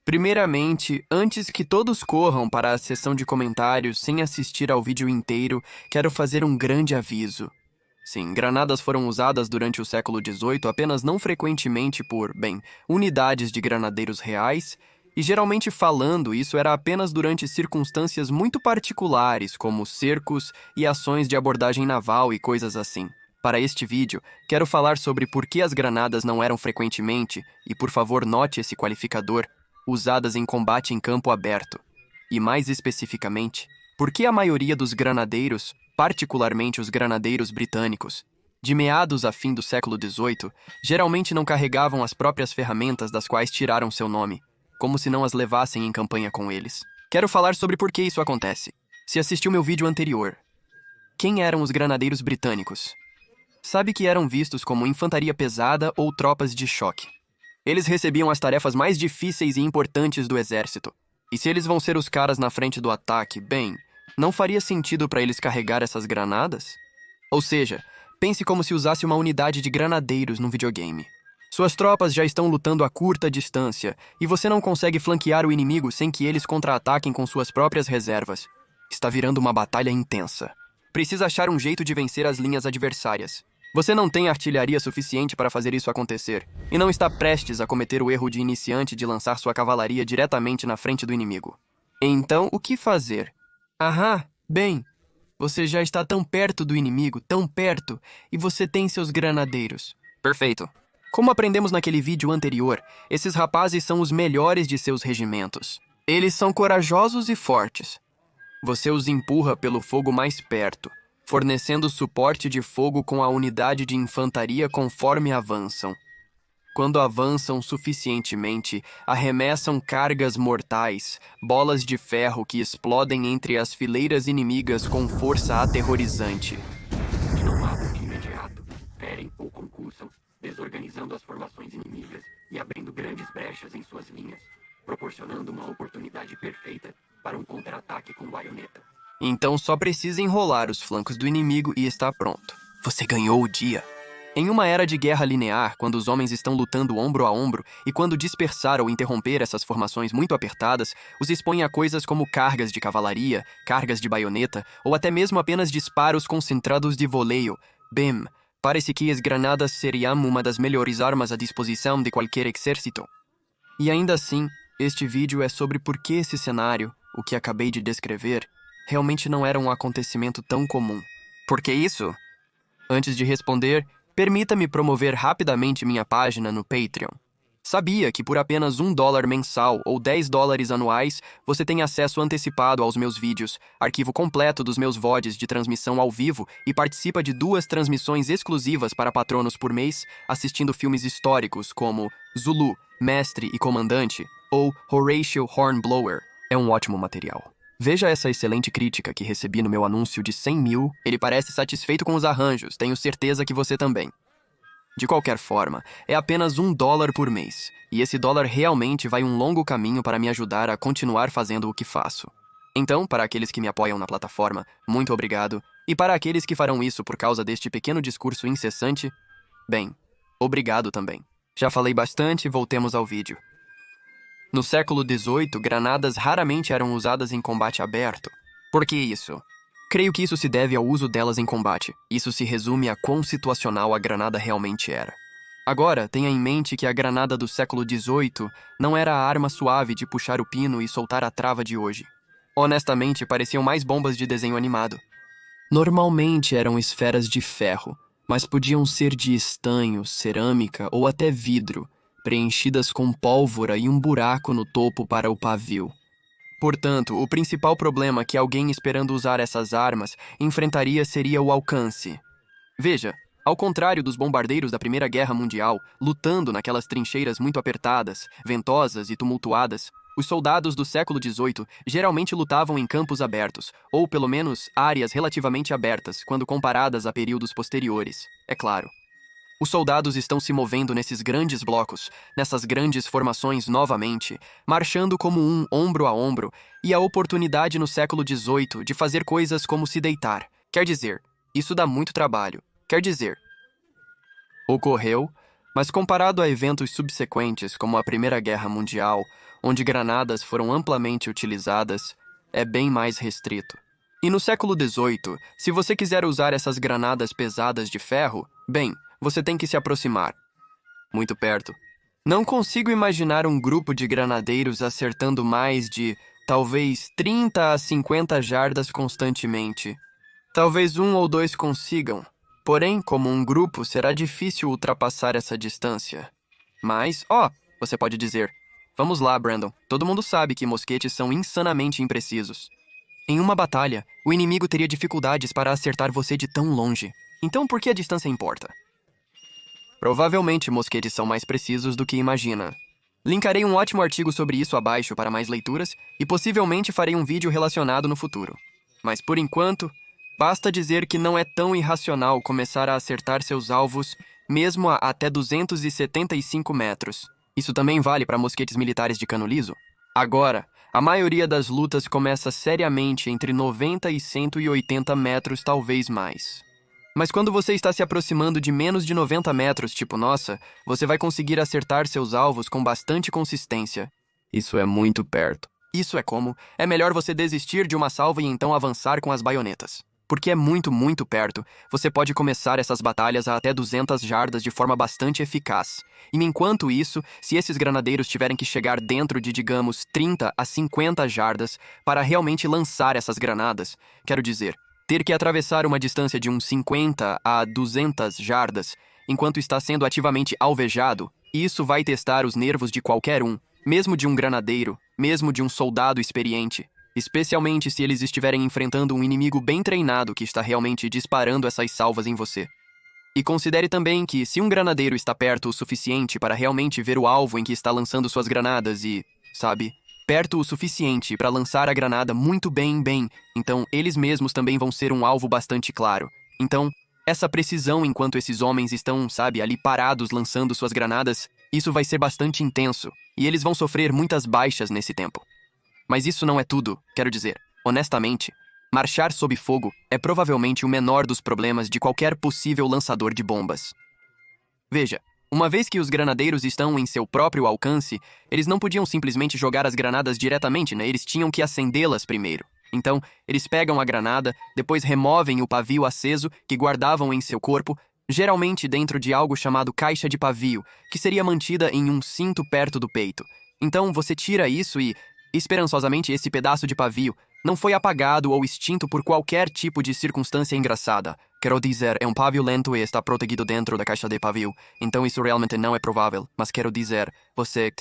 Primeiramente, antes que todos corram para a seção de comentários sem assistir ao vídeo inteiro, quero fazer um grande aviso. Sim, granadas foram usadas durante o século XVIII apenas não frequentemente por, unidades de granadeiros reais, e geralmente falando, isso era apenas durante circunstâncias muito particulares, como cercos e ações de abordagem naval e coisas assim. Para este vídeo, quero falar sobre por que as granadas não eram frequentemente, e por favor note esse qualificador, usadas em combate em campo aberto. E mais especificamente, por que a maioria dos granadeiros, particularmente os granadeiros britânicos, de meados a fim do século XVIII, geralmente não carregavam as próprias ferramentas das quais tiraram seu nome, como se não as levassem em campanha com eles. Quero falar sobre por que isso acontece. Se assistiu meu vídeo anterior, quem eram os granadeiros britânicos? Sabe que eram vistos como infantaria pesada ou tropas de choque. Eles recebiam as tarefas mais difíceis e importantes do exército. E se eles vão ser os caras na frente do ataque, não faria sentido para eles carregar essas granadas? Ou seja, pense como se usasse uma unidade de granadeiros num videogame. Suas tropas já estão lutando a curta distância, e você não consegue flanquear o inimigo sem que eles contra-ataquem com suas próprias reservas. Está virando uma batalha intensa. Precisa achar um jeito de vencer as linhas adversárias. Você não tem artilharia suficiente para fazer isso acontecer, e não está prestes a cometer o erro de iniciante de lançar sua cavalaria diretamente na frente do inimigo. Então, o que fazer? Você já está tão perto do inimigo, tão perto, e você tem seus granadeiros. Perfeito. Como aprendemos naquele vídeo anterior, esses rapazes são os melhores de seus regimentos. Eles são corajosos e fortes. Você os empurra pelo fogo mais perto, fornecendo suporte de fogo com a unidade de infantaria conforme avançam. Quando avançam suficientemente, arremessam cargas mortais, bolas de ferro que explodem entre as fileiras inimigas com força aterrorizante. E não matam de imediato, ferem ou concursam, desorganizando as formações inimigas e abrindo grandes brechas em suas linhas, proporcionando uma oportunidade perfeita para um contra-ataque com baioneta. Então só precisa enrolar os flancos do inimigo e está pronto. Você ganhou o dia. Em uma era de guerra linear, quando os homens estão lutando ombro a ombro e quando dispersar ou interromper essas formações muito apertadas, os expõe a coisas como cargas de cavalaria, cargas de baioneta ou até mesmo apenas disparos concentrados de voleio. Parece que as granadas seriam uma das melhores armas à disposição de qualquer exército. E ainda assim, este vídeo é sobre por que esse cenário, o que acabei de descrever, realmente não era um acontecimento tão comum. Por que isso? Antes de responder, permita-me promover rapidamente minha página no Patreon. Sabia que por apenas $1 mensal ou $10 anuais, você tem acesso antecipado aos meus vídeos, arquivo completo dos meus VODs de transmissão ao vivo e participa de 2 transmissões exclusivas para patronos por mês, assistindo filmes históricos como Zulu, Mestre e Comandante, ou Horatio Hornblower. É um ótimo material. Veja essa excelente crítica que recebi no meu anúncio de 100 mil. Ele parece satisfeito com os arranjos, tenho certeza que você também. De qualquer forma, é apenas $1 por mês, e esse dólar realmente vai um longo caminho para me ajudar a continuar fazendo o que faço. Então, para aqueles que me apoiam na plataforma, muito obrigado, e para aqueles que farão isso por causa deste pequeno discurso incessante, obrigado também. Já falei bastante, voltemos ao vídeo. No século XVIII, granadas raramente eram usadas em combate aberto. Por que isso? Creio que isso se deve ao uso delas em combate. Isso se resume a quão situacional a granada realmente era. Agora, tenha em mente que a granada do século XVIII não era a arma suave de puxar o pino e soltar a trava de hoje. Honestamente, pareciam mais bombas de desenho animado. Normalmente eram esferas de ferro, mas podiam ser de estanho, cerâmica ou até vidro, preenchidas com pólvora e um buraco no topo para o pavio. Portanto, o principal problema que alguém esperando usar essas armas enfrentaria seria o alcance. Veja, ao contrário dos bombardeiros da Primeira Guerra Mundial, lutando naquelas trincheiras muito apertadas, ventosas e tumultuadas, os soldados do século XVIII geralmente lutavam em campos abertos, ou pelo menos áreas relativamente abertas, quando comparadas a períodos posteriores, é claro. Os soldados estão se movendo nesses grandes blocos, nessas grandes formações novamente, marchando como um ombro a ombro, e a oportunidade no século XVIII de fazer coisas como se deitar. Quer dizer, isso dá muito trabalho. Ocorreu, Mas comparado a eventos subsequentes, como a Primeira Guerra Mundial, onde granadas foram amplamente utilizadas, é bem mais restrito. E no século XVIII, se você quiser usar essas granadas pesadas de ferro, bem, você tem que se aproximar. Muito perto. Não consigo imaginar um grupo de granadeiros acertando mais de, talvez, 30 a 50 jardas constantemente. Talvez um ou dois consigam. Porém, como um grupo, será difícil ultrapassar essa distância. Mas, você pode dizer, vamos lá, Brandon. Todo mundo sabe que mosquetes são insanamente imprecisos. Em uma batalha, o inimigo teria dificuldades para acertar você de tão longe. Então, por que a distância importa? Provavelmente mosquetes são mais precisos do que imagina. Linkarei um ótimo artigo sobre isso abaixo para mais leituras e possivelmente farei um vídeo relacionado no futuro. Mas por enquanto, basta dizer que não é tão irracional começar a acertar seus alvos mesmo a até 275 metros. Isso também vale para mosquetes militares de cano liso. Agora, a maioria das lutas começa seriamente entre 90 e 180 metros, talvez mais. Mas quando você está se aproximando de menos de 90 metros, tipo nossa, você vai conseguir acertar seus alvos com bastante consistência. Isso é muito perto. Isso é como, é melhor você desistir de uma salva e então avançar com as baionetas. Porque é muito, muito perto, você pode começar essas batalhas a até 200 jardas de forma bastante eficaz. E enquanto isso, se esses granadeiros tiverem que chegar dentro de, digamos, 30 a 50 jardas para realmente lançar essas granadas, quero dizer, ter que atravessar uma distância de uns 50 a 200 jardas enquanto está sendo ativamente alvejado, isso vai testar os nervos de qualquer um, mesmo de um granadeiro, mesmo de um soldado experiente, especialmente se eles estiverem enfrentando um inimigo bem treinado que está realmente disparando essas salvas em você. E considere também que se um granadeiro está perto o suficiente para realmente ver o alvo em que está lançando suas granadas e, sabe, perto o suficiente para lançar a granada muito bem, então eles mesmos também vão ser um alvo bastante claro. Então, essa precisão enquanto esses homens estão, sabe, ali parados lançando suas granadas, isso vai ser bastante intenso, e eles vão sofrer muitas baixas nesse tempo. Mas isso não é tudo, quero dizer. Honestamente, marchar sob fogo é provavelmente o menor dos problemas de qualquer possível lançador de bombas. Veja, uma vez que os granadeiros estão em seu próprio alcance, eles não podiam simplesmente jogar as granadas diretamente, né? Eles tinham que acendê-las primeiro. Então, eles pegam a granada, depois removem o pavio aceso que guardavam em seu corpo, geralmente dentro de algo chamado caixa de pavio, que seria mantida em um cinto perto do peito. Então, você tira isso e, esperançosamente, esse pedaço de pavio não foi apagado ou extinto por qualquer tipo de circunstância engraçada. Quero dizer, é um pavio lento e está protegido dentro da caixa de pavio, então isso realmente não é provável. Mas quero dizer, você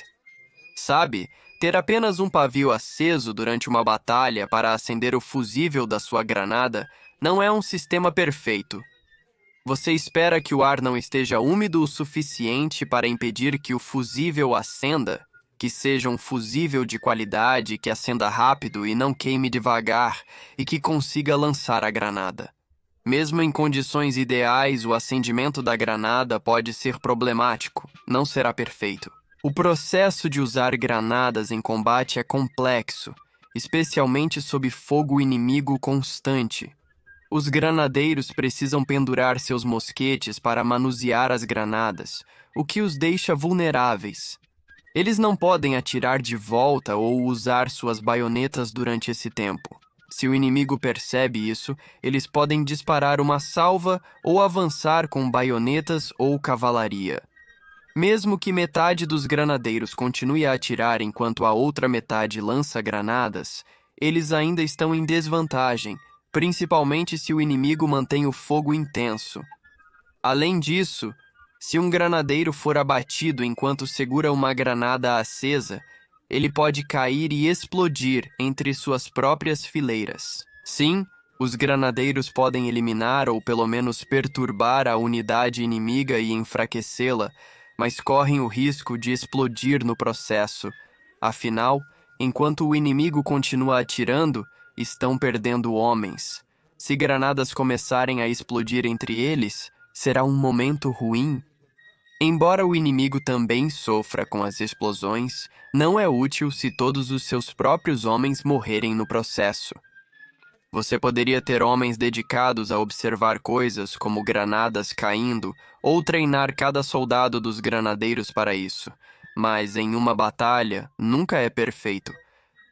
sabe, ter apenas um pavio aceso durante uma batalha para acender o fusível da sua granada não é um sistema perfeito. Você espera que o ar não esteja úmido o suficiente para impedir que o fusível acenda? Que seja um fusível de qualidade, que acenda rápido e não queime devagar, e que consiga lançar a granada. Mesmo em condições ideais, o acendimento da granada pode ser problemático, não será perfeito. O processo de usar granadas em combate é complexo, especialmente sob fogo inimigo constante. Os granadeiros precisam pendurar seus mosquetes para manusear as granadas, o que os deixa vulneráveis. Eles não podem atirar de volta ou usar suas baionetas durante esse tempo. Se o inimigo percebe isso, eles podem disparar uma salva ou avançar com baionetas ou cavalaria. Mesmo que metade dos granadeiros continue a atirar enquanto a outra metade lança granadas, eles ainda estão em desvantagem, principalmente se o inimigo mantém o fogo intenso. Além disso, se um granadeiro for abatido enquanto segura uma granada acesa, ele pode cair e explodir entre suas próprias fileiras. Sim, os granadeiros podem eliminar ou pelo menos perturbar a unidade inimiga e enfraquecê-la, mas correm o risco de explodir no processo. Afinal, enquanto o inimigo continua atirando, estão perdendo homens. Se granadas começarem a explodir entre eles, será um momento ruim. Embora o inimigo também sofra com as explosões, não é útil se todos os seus próprios homens morrerem no processo. Você poderia ter homens dedicados a observar coisas como granadas caindo ou treinar cada soldado dos granadeiros para isso, mas em uma batalha nunca é perfeito.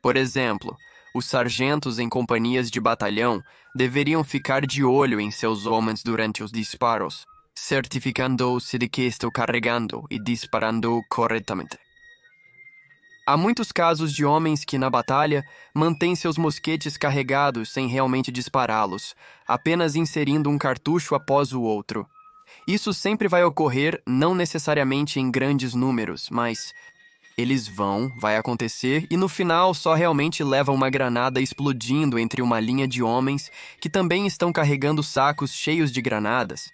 Por exemplo, os sargentos em companhias de batalhão deveriam ficar de olho em seus homens durante os disparos, certificando-se de que estão carregando e disparando corretamente. Há muitos casos de homens que, na batalha, mantêm seus mosquetes carregados sem realmente dispará-los, apenas inserindo um cartucho após o outro. Isso sempre vai ocorrer, não necessariamente em grandes números, mas vai acontecer e no final só realmente levam uma granada explodindo entre uma linha de homens que também estão carregando sacos cheios de granadas.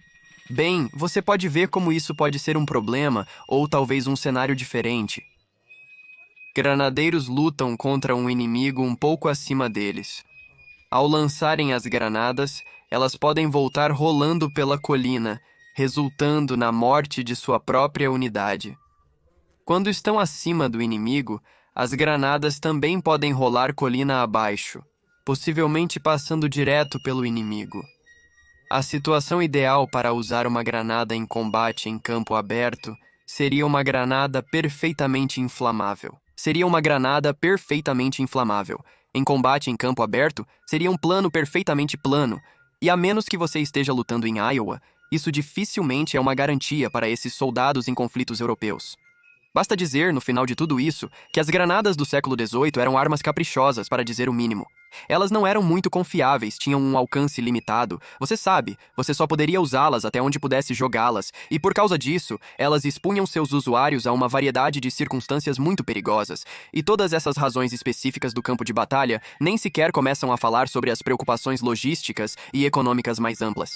Bem, você pode ver como isso pode ser um problema ou talvez um cenário diferente. Granadeiros lutam contra um inimigo um pouco acima deles. Ao lançarem as granadas, elas podem voltar rolando pela colina, resultando na morte de sua própria unidade. Quando estão acima do inimigo, as granadas também podem rolar colina abaixo, possivelmente passando direto pelo inimigo. A situação ideal para usar uma granada em combate em campo aberto seria uma granada perfeitamente inflamável. Em combate em campo aberto, seria um plano perfeitamente plano. E a menos que você esteja lutando em Iowa, isso dificilmente é uma garantia para esses soldados em conflitos europeus. Basta dizer, no final de tudo isso, que as granadas do século XVIII eram armas caprichosas, para dizer o mínimo. Elas não eram muito confiáveis, tinham um alcance limitado. Você sabe, você só poderia usá-las até onde pudesse jogá-las, e por causa disso, elas expunham seus usuários a uma variedade de circunstâncias muito perigosas. E todas essas razões específicas do campo de batalha nem sequer começam a falar sobre as preocupações logísticas e econômicas mais amplas.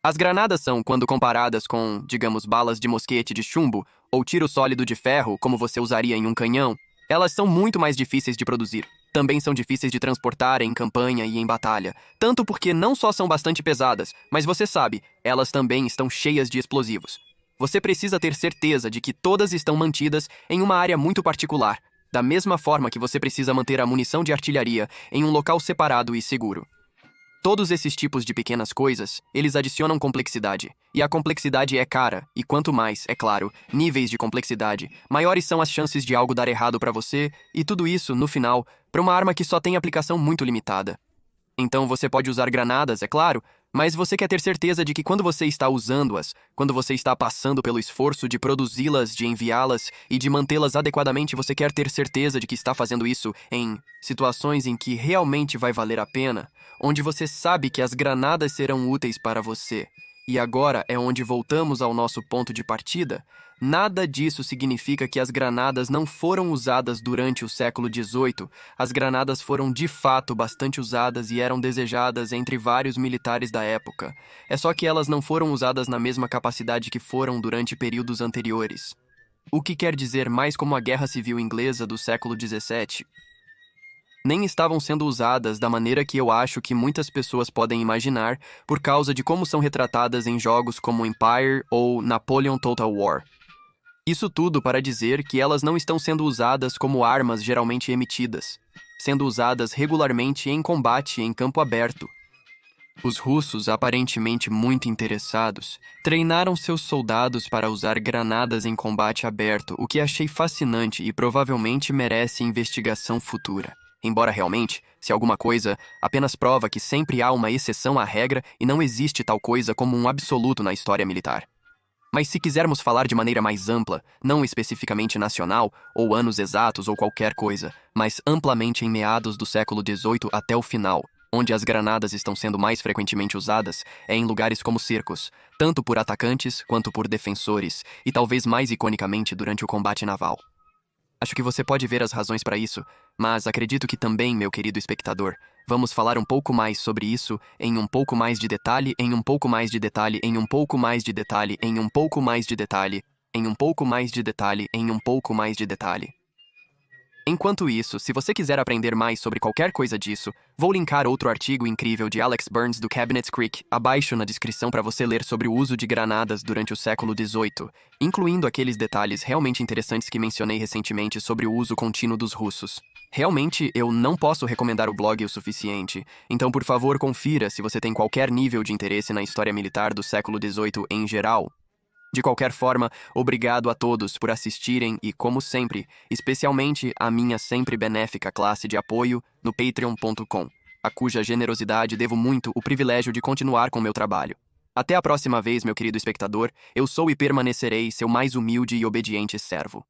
As granadas são, quando comparadas com, digamos, balas de mosquete de chumbo ou tiro sólido de ferro, como você usaria em um canhão, elas são muito mais difíceis de produzir. Também são difíceis de transportar em campanha e em batalha, tanto porque não só são bastante pesadas, mas você sabe, elas também estão cheias de explosivos. Você precisa ter certeza de que todas estão mantidas em uma área muito particular, da mesma forma que você precisa manter a munição de artilharia em um local separado e seguro. Todos esses tipos de pequenas coisas, eles adicionam complexidade. E a complexidade é cara, e quanto mais, é claro, níveis de complexidade, maiores são as chances de algo dar errado para você, e tudo isso, no final, para uma arma que só tem aplicação muito limitada. Então você pode usar granadas, é claro, mas você quer ter certeza de que quando você está usando-as, quando você está passando pelo esforço de produzi-las, de enviá-las e de mantê-las adequadamente, você quer ter certeza de que está fazendo isso em situações em que realmente vai valer a pena, onde você sabe que as granadas serão úteis para você. E agora é onde voltamos ao nosso ponto de partida. Nada disso significa que as granadas não foram usadas durante o século XVIII. As granadas foram de fato bastante usadas e eram desejadas entre vários militares da época. É só que elas não foram usadas na mesma capacidade que foram durante períodos anteriores. O que quer dizer mais como a Guerra Civil Inglesa do século XVII. Nem estavam sendo usadas da maneira que eu acho que muitas pessoas podem imaginar por causa de como são retratadas em jogos como Empire ou Napoleon Total War. Isso tudo para dizer que elas não estão sendo usadas como armas geralmente emitidas, sendo usadas regularmente em combate em campo aberto. Os russos, aparentemente muito interessados, treinaram seus soldados para usar granadas em combate aberto, o que achei fascinante e provavelmente merece investigação futura. Embora realmente, se alguma coisa, apenas prova que sempre há uma exceção à regra e não existe tal coisa como um absoluto na história militar. Mas se quisermos falar de maneira mais ampla, não especificamente nacional, ou anos exatos ou qualquer coisa, mas amplamente em meados do século XVIII até o final, onde as granadas estão sendo mais frequentemente usadas, é em lugares como cercos, tanto por atacantes quanto por defensores, e talvez mais iconicamente durante o combate naval. Acho que você pode ver as razões para isso, mas acredito que também, meu querido espectador, vamos falar um pouco mais sobre isso em um pouco mais de detalhe, em um pouco mais de detalhe, em um pouco mais de detalhe, em um pouco mais de detalhe, em um pouco mais de detalhe, em um pouco mais de detalhe. Enquanto isso, se você quiser aprender mais sobre qualquer coisa disso, vou linkar outro artigo incrível de Alex Burns do Cabinets Creek abaixo na descrição para você ler sobre o uso de granadas durante o século XVIII, incluindo aqueles detalhes realmente interessantes que mencionei recentemente sobre o uso contínuo dos russos. Realmente, eu não posso recomendar o blog o suficiente, então por favor confira se você tem qualquer nível de interesse na história militar do século XVIII em geral. De qualquer forma, obrigado a todos por assistirem e, como sempre, especialmente a minha sempre benéfica classe de apoio no patreon.com, a cuja generosidade devo muito o privilégio de continuar com meu trabalho. Até a próxima vez, meu querido espectador, eu sou e permanecerei seu mais humilde e obediente servo.